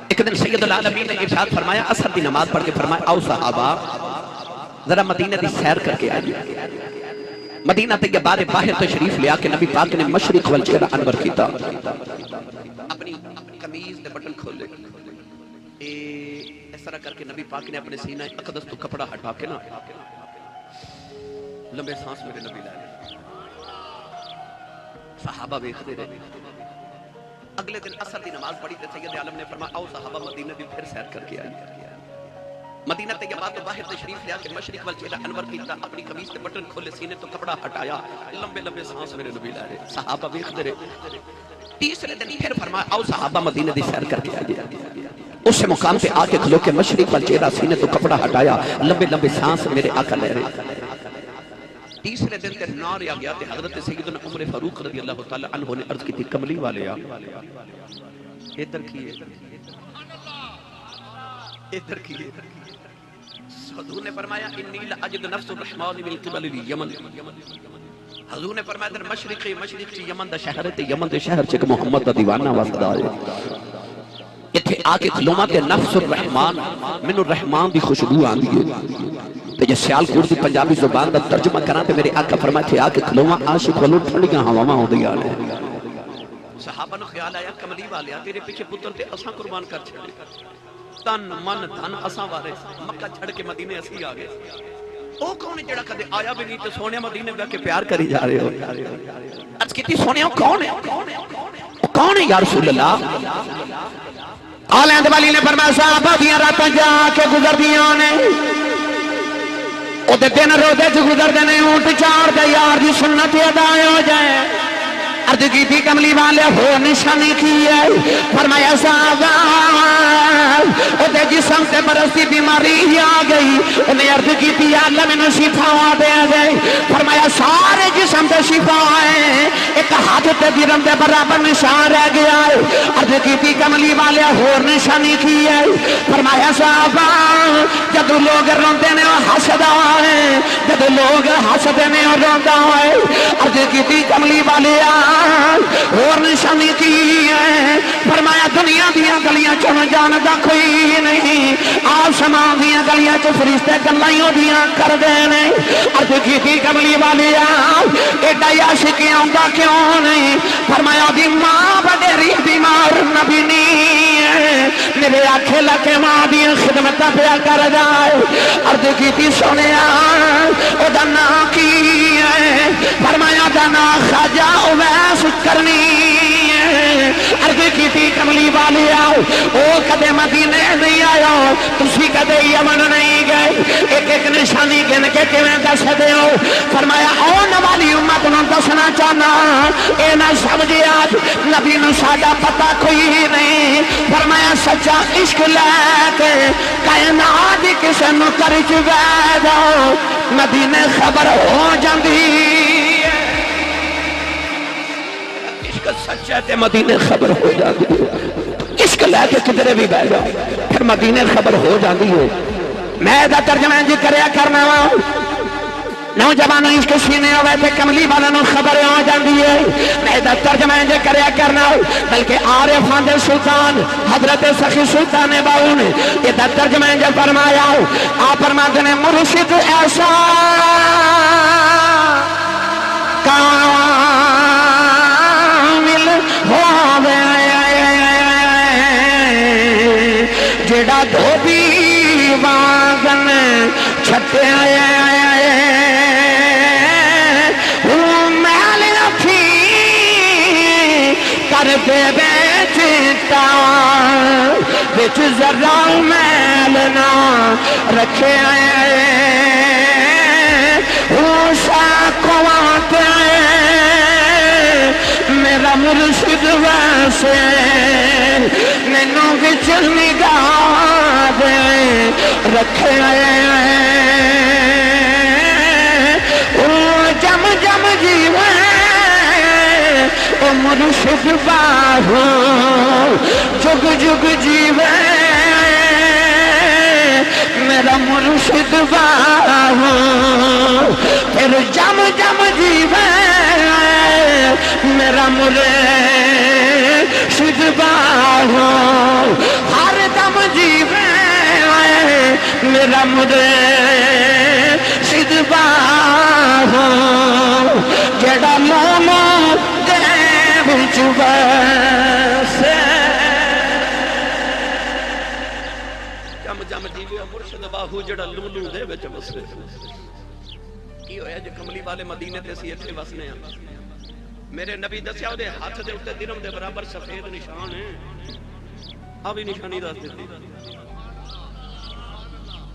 ایک دن سید العالمین نے ارشاد فرمایا عصر دی نماز پڑھ کے فرمایا آؤ صحابہ ذرا مدینہ دی سیر کر کے آئیے. مدینہ طیبہ باہر تشریف لیا کہ نبی پاک نے مشرق والچہرہ انور کیتا. اپنی قمیض دے بٹن کھولے اس طرح کر کے نبی پاک نے اپنے سینہ اقدس تو کپڑا ہٹا کے نا لمبے سانس میرے نبی لائے. صحابہ بیختے رہے. اگلے دن عصر دی نماز پڑھی تے سید عالم نے فرمایا آؤ صحابہ مدینہ دی پھر سیر کر کے آئیے. مدینہ طیبہ تو باہر تشریف لیا کہ مشرق والچہرہ انور کیتا. اپنی قمیص کے بٹن کھولے سینے تو کپڑا ہٹایا لمبے لمبے سانس میرے نبی لائے رہے. صحابہ بیختے رہے. تیسرے دن پھر فرمایا آؤ صحابہ مدینہ دی سیر کر کے آئیے. اس سے مقام پہ آ کے کھلو کہ مشرق والچہرہ سینے تو کپڑا ہٹایا لمبے لمبے سانس میرے آقا لے رہے. تیسرے دن تے نار آ گیا تے حضرت سیدنا عمر فاروق رضی اللہ تعالی عنہ نے عرض کی تھی کملی والے ادھر کیے ادھر کیے. حضور نے فرمایا انی لاجد نفس الرحمن من قبل الیمن. حضور نے فرمایا در مشرقی یمن دا شہر تے یمن دے شہر چ محمد دا دیوانہ واسطہ ہے. ایتھے آ کے کھلوما تے نفس الرحمن من الرحمن دی خوشبو آندی ہے. تے جے سیالکوٹ دی پنجابی زبان دا ترجمہ کراں تے میرے آقا فرمایا تھے آ کے کھلوما عاشق ولو ٹھنڈیاں ہواواں ہوندیاں نے. صحابہ نو خیال آیا کملی والیا تیرے پیچھے پتر تے اساں قربان کر چھڑے. تن من دھن اساں وارے مکہ چھڑ کے مدینے اسی آ گئے. او کون ہے جڑا کدے آیا بھی نہیں تے سونے مدینے بیٹھ کے پیار کری جا رہے ہو. عرض کیتی سونےو کون ہے کون ہے یا رسول اللہ. آلند والی نے فرمایا صحابہ دیاں راتاں جا کے گزر دیاں نے او دے دن روزے چ گزر دے نے اونٹ چار دے یار دی سنت ادا ہو جائے. عرض کی تھی کملی والے ہو نشانی کی ہے. فرمایا صحابہ او دے جسم سے برستی بیماری آ گئی. انہیں عرض کی تھی اللہ میں شفا دے گئی. فرمایا سارے جسم سے شفا ہے ایک ہاتھ تے گرم دے برابر نشان رہ گیا ہے. عرض کی تھی کملی والے ہو نشانی کی ہے. فرمایا صحابہ جب لوگ روندے نے اور ہسدا ہے جب لوگ ہسدے نے اور روندا ہے. عرض کی تھی کملی والے اور نشانی کی ہے. فرمایا دنیا دیا گلیاں چون جاندا کوئی نہیں. آسمان دیا گلیاں چ فرشتے گلائیوں دیا کر دے نہیں. عرض کی تھی کملی والے ایڈا عاشق آندا کیوں نہیں. فرمایا دی ماں بڑی بیمار نبی نہیں میرے آنکھیں لکے ماں دی خدمت پیا کر جائے. عرض کی تھی سنیا او دا نام کی ہے. فرمایا دا نام خواجہ اویس کرنی ہے. عرض کی تھی کملی والی آؤ او کدے مدینے نہیں آیا تسی کدے یمن نہیں گئے. ایک ایک نشانی گن کے کیویں دس دے ہو. فرمایا آن والی امت نو دسنا چاہنا اے نہ سمجھے آج نبی نو ساڈا پتہ کوئی نہیں. فرمایا سچا عشق لے کے کائنات کسے نو کر چوے جاؤ مدینے خبر ہو جاندی. عشق سچا تے مدینے خبر ہو جاندی. عشق لے کے کدھر بھی بیٹھ جاؤ پھر مدینے خبر ہو جاندی ہو. میں دا ترجمہ جی کریا کرنا وا نوجوانوں عشق سینے ہوئے تھے کملی والا نو خبر آ جاندی ہے. میں دا ترجمہ جی کریا کرنا بلکہ عارفان دے سلطان حضرت سخی سلطان باؤ نے یہ دا ترجمہ جی فرمایا. آپ فرماتے نے مرشد ایسا کامل ہووے جڑا دھوبی وانگن چھٹے محل رکھی کر دے بیچتا بچ ذرا محل نہ رکھے شاکواتے میرا مرشد ویسے مینوں وچ نگاہ دے رکھے او جم جم جیوے او مرشد باہو جگ جگ جیوے میرا مرشد باہو پھر جم جم جیوے میرا مرشد سدبا ہر دم جیوے میرا مدے سدبا جڑا مومو دے بچ بسے جم جم جیوے مرشد باہو جڑا لولو دے بچ بسے کی ہویا جو کملی والے مدینے تے سی اتنے وسنے ہیں میرے نبی دسیا دے ہاتھ دے اتے درم دے برابر سفید نشان ہیں ابھی نشانی دس دیتی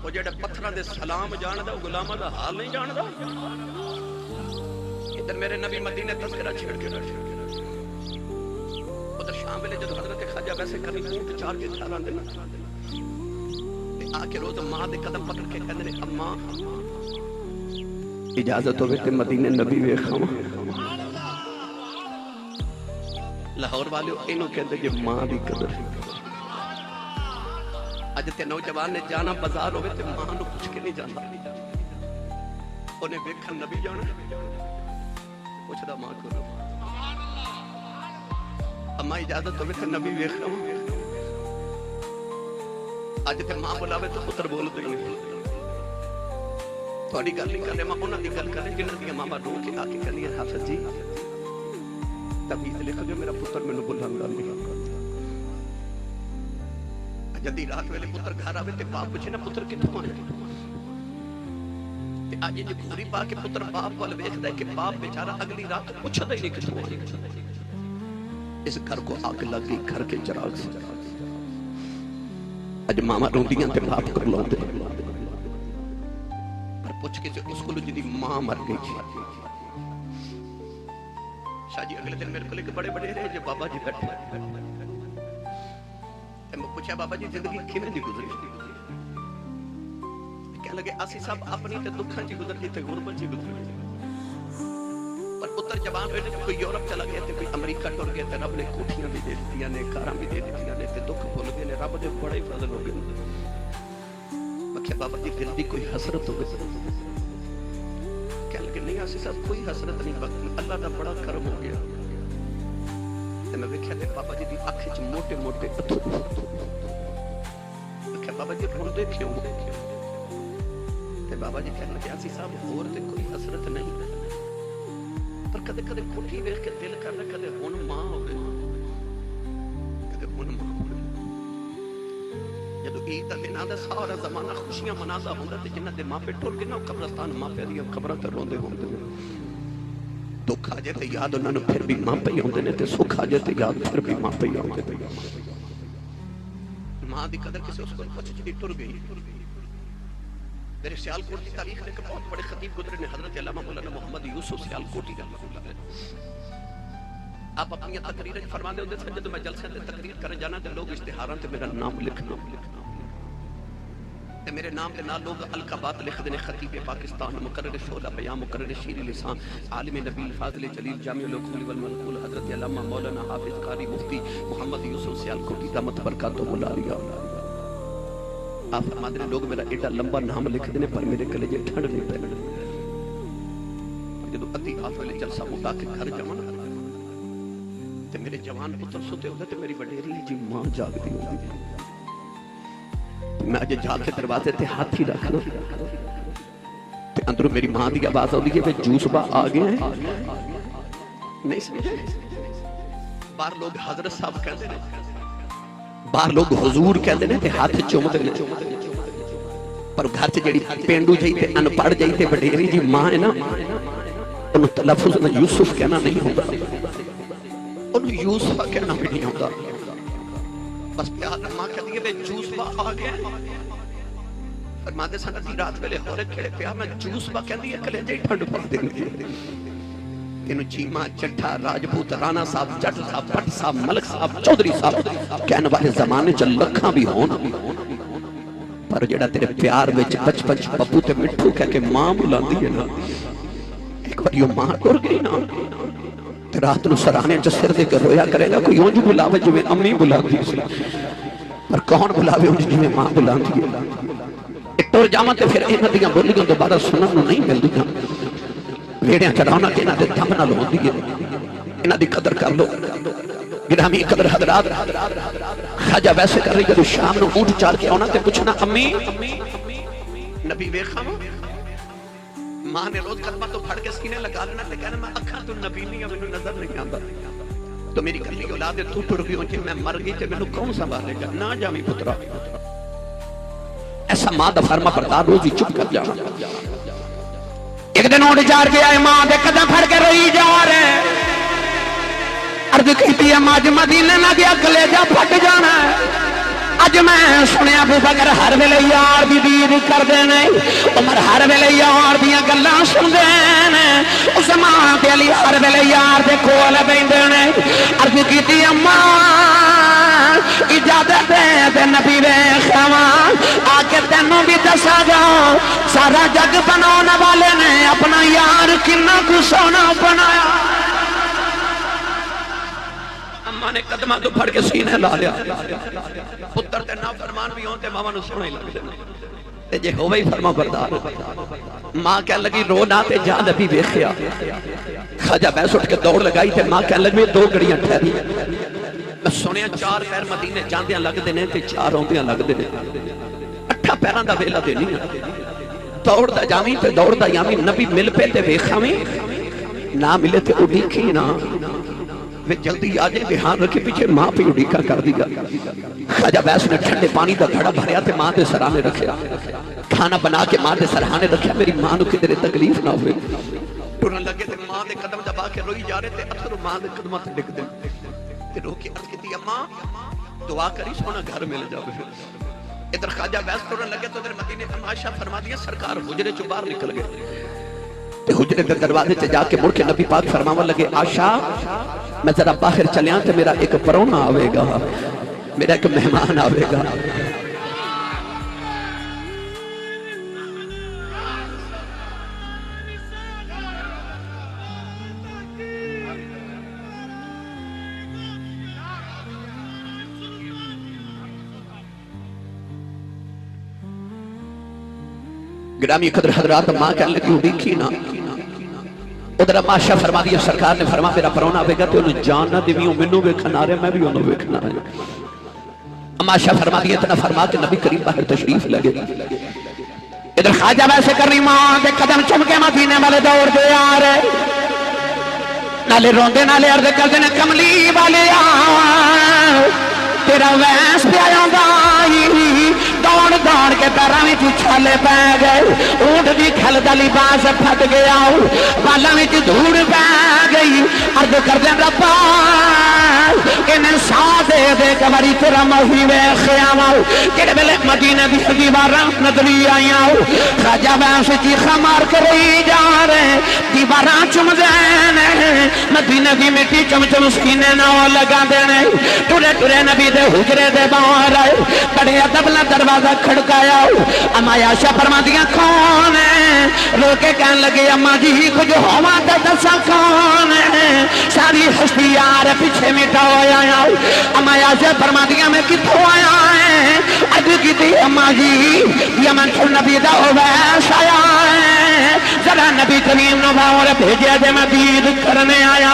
وہ جڑے پتھرہ دے سلام جاندہ وہ غلامہ دا حال نہیں جاندہ ادھر میرے نبی مدینے تذکرہ چھڑ کے رکھے ادھر شام میں جب حضرت خواجہ ویسے کرنی اونٹ چار کے ٹھاران دینا آکے روز ماں دے قدم پکڑ کے کہنے اماں اجازت ہوئے کہ مدینے نبی وے خواہ لاہور والے انہوں کہتے جو ماں دی قدر آج تے نوجوان نے جانا بازار ہوئے تے ماں نو کچھ کے نہیں جانا انہیں بیکھا نبی جانا پوچھ دا ماں کو اماں اجازت ہوئے تے نبی بیکھا آج تے ماں بلاوے تو پتر بولتے نہیں تھوڑی گل نہیں کرنے ماں انہوں دی گل کرنے جنہوں دی ماں رو کے آکے کرنی ہے حافظ جی تبیز لکھ جو میرا پتر میں نے بلند آلی جدی رات ویلے پتر گھر آوے تے باپ پوچھے نا پتر کتوں آئے تے آج یہ گھوری پا کے پتر باپ والے ویکھ دے کہ باپ بیچارہ اگلی رات پوچھا دے نہیں کتوں آئے اس گھر کو آگ لگ گئی گھر کے چراغ سے آج ماما روندیاں تے باپ کر لوں دے پر پوچھ کے اس کو جدی ماں مر گئی تھی شاہ جی اگلے دن میرے کو لے کے بڑے بڑے رہے جو بابا جی بیٹھے میں پوچھا بابا جی زندگی کھینے دی گزری کہنے لگے آسی صاحب اپنی تے دکھاں جی گزر جی تے غربت جی گزر پر پتر جوان ہوئے کوئی یورپ چلا گیا تے کوئی امریکہ ٹور گیا تے رب نے کوٹھیاں بھی دے دیا نے کاراں بھی دے دیا نے تے دکھ بھول گئے نے رب دے بڑے فضل ہو گئے میں کہا بابا جی دل دی کوئی حسرت ہو گئی کہنے لگے نہیں آسی صاحب کوئی حسرت نہیں اللہ دا بڑا کرم ہو گیا میں ویکھیا تے بابا جی دی اکھ وچ موٹے موٹے اتھر میں کہا بابا جی روندے کیوں تے بابا جی کہنے لگے اسی صاحب ہور تے کوئی حسرت نہیں پر کدے کدے کوٹھی ویکھ کے دل کردا کدے ہن ماں ہوے کدے ہن ماں ہوے جدوں عید دا دن آندا سارا زمانہ خوشیاں منادا ہوندا تے جنہاں دے ماں پے ٹر کے نا قبرستان ماں پے دی قبراں تے روندے ہوندے دکھ آ جائے تے یاد انہوں نے پھر بھی ماں پہ ہی ہوندے نے تے سکھ آ جائے تے یاد پھر بھی ماں پہ ہی ہوندے ماں دی قدر کسے اس کو پچھ جڑی ٹر گئی میرے سیالکوٹ کی تاریخ نے کہ بہت بڑے خطیب گزرے نے حضرت علامہ مولانا محمد یوسف سیالکوٹی کا آپ اپنی تقریر فرما دے ہوندے تھے جب میں جلسے تے تقریر کرنے جانا تے لوگ اشتہاراں تے میرا نام لکھنا تے میرے نام کے نام لوگ القابات لکھ دینے خطیب پاکستان مقرر شعلہ بیان مقرر شیر لسان عالم نبیل فاضل جلیل جامع العقول والمنقول حضرت علامہ مولانا حافظ قاری مفتی محمد یوسف سیالکوٹی دامت برکاتہ ملاریہ آپ فرما دینے لوگ میرا ایڈا لمبا نام لکھ دینے پر میرے کلیجے ٹھنڈ نہیں پہنے جدو ادھی آفیلے جلسہ مٹا کے گھر جمانا تے میرے جوان پتر سوتے ہوتے تے میری وڈیری جی ماں جاگ دی ہوتی میں آج جا کے دروازے تے ہاتھ ہی رکھنا تے اندروں میری ماں دی آواز ہو گئی ہے جوس با آ گئے ہیں نہیں سمجھے بار لوگ حضرت صاحب کہتے ہیں بار لوگ حضور کہتے ہیں تے ہاتھ چومتے ہیں پر گھر سے جڑی پینڈو جائی تے ان پڑھ جائی تے وڈیری جی ماں ہے نا انہوں تلفظ میں یوسف کہنا نہیں ہوتا انہوں یوسف کہنا بھی نہیں ہوتا بس پیار ماں کہتی ہے بے جوس با آ گیا فرماتے سنتی رات ویلے ہو رہے کھڑے پیار میں جوس با کہتی ہے کلے جائی ٹھنڈ پا دیں گے انہوں چیمہ چٹھا راجپوت رانا صاحب جٹ صاحب پٹ صاحب ملک صاحب چودری صاحب کہنے والے زمانے چل لکھاں بھی ہون پر جڑا تیرے پیار وچ بچ بچ پپو تے مٹھو کہہ کے ماں بلا دی ہے نا ایک بار یہ ماں ٹر گئی نا رات نو سرانے جسر دے کر رویا کرے گا کوئی اونج بلاوے جو میں امی بلا دی سی پر کون بلاوے اونج جو میں ماں بلا دی ٹر جاواں تے پھر انہاں دیاں بولیاں دوبارہ سنن نو نہیں ملدیاں ویڑیاں چڑھاونا کہ انہاں دے دم نال ہوندی ہے انہاں دی قدر کر لو گرامی قدر حضرات خواجہ ویسے کر رہی جدو شام نو اونٹ چار کے آنا تے پوچھنا امی نبی ویکھاں ماں نے روز کلمہ تو پھڑ کے سینے لگا لینا تے کہنا میں اکھاں تو نبی نہیں ہے مینوں نظر نہیں آندا تو میری کلی اولاد تو ٹر گئی جے میں مر گئی تے مینوں کون سنبھالے گا نہ جاویں پترا ایسا ماں دا فرما بردار روز ہی چپ کر جانا ایک دن اونٹ چار کے آئے ماں دے قدم پھڑ کے روئی جا رہے عرض کیتی ہے ماں مدینے نہ گیا کلیجہ پھٹ جانا ہے اج میں سنیا ابو بکر ہر ویلے یار دی دید کردے نے عمر ہر ویلے یار دیاں گلاں سندے نے عثمان تے علی ہر ویلے یار دے کول بیندے نے عرض کیتی اماں اجازت دے تے نبی ویکھاواں آ کے تینوں بھی دسا گا سارا جگ بنانے والے نے اپنا یار کنا کو سونا بنایا اماں نے قدمہ تو پھڑ کے سینے لا لیا پتر تے نافرمان بھی ہون تے ماما نو سونے لگ دے تے جے ہووے ہی فرما بردار ماں کہنے لگی رو نہ تے جا نبی ویکھیا خواجہ بیس اٹھ کے دوڑ لگائی تے ماں کہنے لگی دو گھڑیاں ٹھہری میں سنیا چار پیر مدینے جاندیاں لگ دے نے تے چار اوندیاں لگ دے نے اٹھا پیراں دا ویلا دے نہیں دوڑ دا جاویں تے دوڑ دا یاویں نبی مل پے تے ویکھاویں نہ ملے تے اڈیکھی نہ وہ جلدی آجے دھیان رکھے پیچھے ماں پہ اڈیکا کر دیا خواجہ بیس نے ٹھنڈے پانی دا گھڑا بھریا تے ماں دے سرانے رکھیا کھانا بنا کے ماں دے سرانے رکھیا میری ماں نو کدھر تکلیف نہ ہوئے ٹرن لگے تے ماں دے قدم دبا کے روئی جا رہے تے اثر ماں دے قدمہ تے ڈگ دے تے رو کے عرض کیتی اماں دعا کری سونا گھر مل جاوے ادھر خواجہ بیس ٹرن لگے تو ادھر مدینے تماشا فرما دیا سرکار حجرے چو باہر نکل گئے تے حجرے دے دروازے تے جا کے مڑ کے نبی پاک فرماون لگے آشا میں ذرا باہر چلیاں تے میرا ایک پرونا آوے گا میرا ایک مہمان آوے گا گرامی قدر حضرات ماں کہنے لگی اڈیکھی نہ ادھر ماشا فرما دیا سرکار نے فرما میرا پرونا آوے گا تو انہوں جان نہ دیویوں منوں ویکھنا رہے میں بھی انہوں ویکھنا رہے ماشا فرما دیا اتنا فرما کہ نبی کریم باہر تشریف لگے ادھر خواجہ ویسے کر رہی ماں دے قدم چمکے مدینے والے دوڑ دے آ رہے نالے روندے نالے عرض کر دینے کملی والے آ تیرا ویس پہ آیا گائی دوڑ دوڑ کے پیراں وچ چھالے پے گئے اونٹ دی کھل دا لباس پھٹ گیا بالاں وچ دھوڑ پے گئی عرض کر دے ربا انہیں ساہ دے دے کہ باری تیرا موہی ویکھیا وا کہڑے ویلے مدینے دی دیواراں نظری آئیاں خواجہ ویس چیخاں مار کے روئی جا رہے دیواراں چم دے مدینے دی مٹی چم چم سینے نال لگا دینے ٹرے ٹرے نبی دے حجرے دے باہر آئے بڑے ادب نال دروازہ کھڑکایا اما عائشہ فرما دیا کون ہے رو کے کہنے لگے اما جی کچھ ہوا تے دسا کون ہے ساری ہستی یار پیچھے مٹا ہوا آیا اما عائشہ فرما دیا میں کتوں آیا ہے عرض کی تھی اما جی یمن سے نبی دا ویس آیا ہے ذرا نبی کریم نو باہر بھیجے دے میں دید کرنے آیا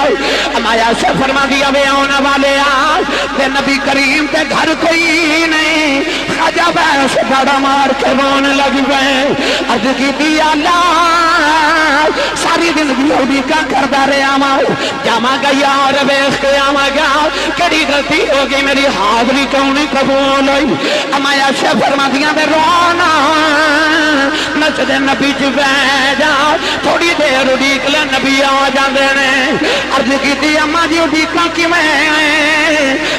اما عائشہ فرما دیا وے آنے والے آ تے نبی کریم تے گھر کوئی نہیں خواجہ بیس بڑا مار کے رون لگ گئے عرض کی دی اللہ ساری زندگی اڈیکا کردا رہیا وا جاواں گا یار ویکھ کے آواں گا کیڑی غلطی ہو گئی میری حاضری کیوں نہیں قبول ہوئی اما عائشہ فرما دیاں میں رونا مسجد نبی چ بیٹھ جا تھوڑی دیر اڈیک لے نبی آ جاندے نے عرض کی دی اما جی اڈیکا کیویں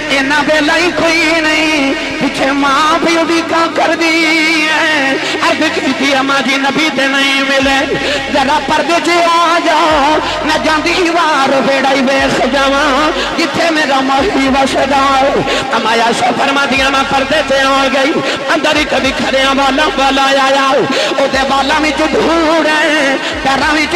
اینا ویلا ہی کوئی نہیں پیچھے ماں بھی اڈیکا کر دی ہے عرض کی تھی اما جی نبی تے نہیں ملے ذرا پردے چ آ جاؤ میں جاندی وار بیڑا ہی ویکھ جاواں جتھے میرا موہی وسدا اما عائشہ فرما دیا میں پردے تے آ گئی اندر ہی کبھی کھڑیاں والا آیا او دے والا وچ دھوڑ ہے پیراں وچ